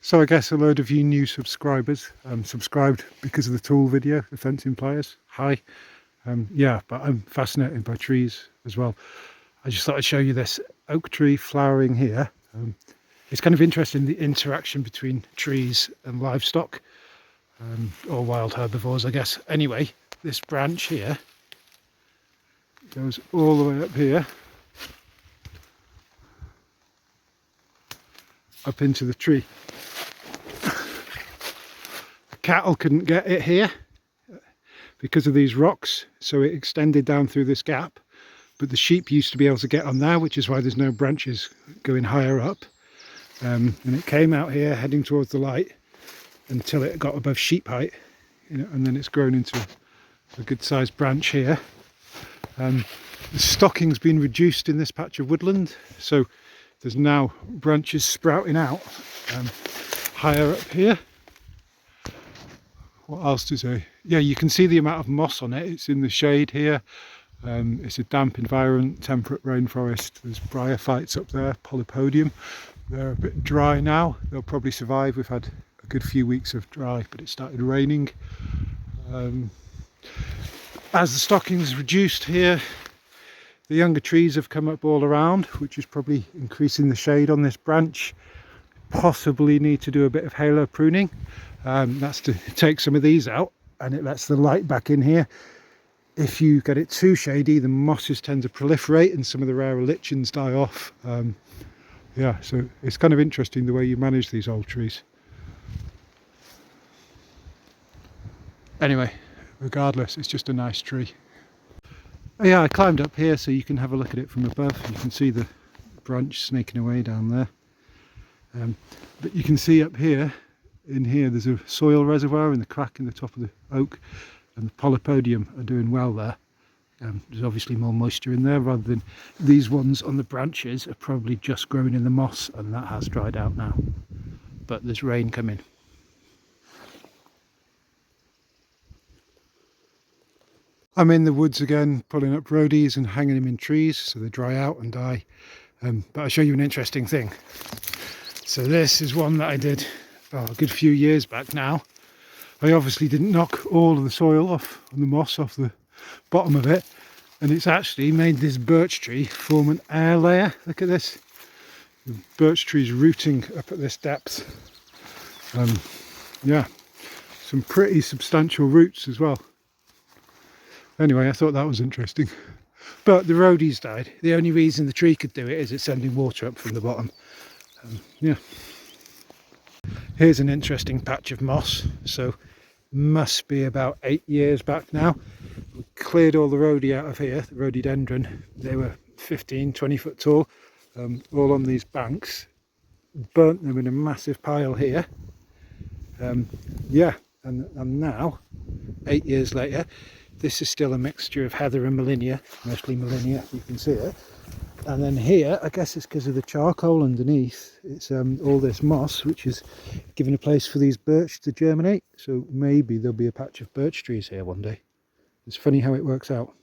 So I guess a load of you new subscribers subscribed because of the tool video, the fencing pliers. Hi. Yeah, but I'm fascinated by trees as well. I just thought I'd show you this oak tree flowering here. It's kind of interesting, the interaction between trees and livestock, or wild herbivores, I guess. Anyway, this branch here goes all the way up here, up into the tree. The cattle couldn't get it here because of these rocks, so it extended down through this gap, but the sheep used to be able to get on there, which is why there's no branches going higher up. And it came out here heading towards the light until it got above sheep height, and then it's grown into a good sized branch here. The stocking's been reduced in this patch of woodland, so there's now branches sprouting out higher up here. What else to say? Yeah, you can see the amount of moss on it. It's in the shade here. It's a damp environment, temperate rainforest. There's bryophytes up there, polypodium. They're a bit dry now. They'll probably survive. We've had a good few weeks of dry, but it started raining. As the stocking's reduced here, the younger trees have come up all around, which is probably increasing the shade on this branch. Possibly need to do a bit of halo pruning. That's to take some of these out, and it lets the light back in here. If you get it too shady, the mosses tend to proliferate and some of the rarer lichens die off. Yeah, so it's kind of interesting the way you manage these old trees. Anyway, regardless, it's just a nice tree. Yeah, I climbed up here so you can have a look at it from above. You can see the branch snaking away down there. But you can see up here, in here, there's a soil reservoir in the crack in the top of the oak, and the polypodium are doing well there. There's obviously more moisture in there, rather than these ones on the branches are probably just growing in the moss, and that has dried out now. But there's rain coming. I'm in the woods again, pulling up roadies and hanging them in trees so they dry out and die. But I'll show you an interesting thing. So this is one that I did a good few years back now. I obviously didn't knock all of the soil off and the moss off the bottom of it, and it's actually made this birch tree form an air layer. Look at this. The birch tree's rooting up at this depth. Yeah, some pretty substantial roots as well. Anyway, I thought that was interesting. But the roadies died. The only reason the tree could do it is it's sending water up from the bottom. Yeah. Here's an interesting patch of moss. So must be about 8 years back now. We cleared all the rhodie out of here, the rhododendron. They were 15-20 foot tall, all on these banks. Burnt them in a massive pile here. Yeah, and now 8 years later, this is still a mixture of heather and molinia, mostly molinia, you can see it. And then here, I guess it's because of the charcoal underneath, it's all this moss, which is giving a place for these birch to germinate. So maybe there'll be a patch of birch trees here one day. It's funny how it works out.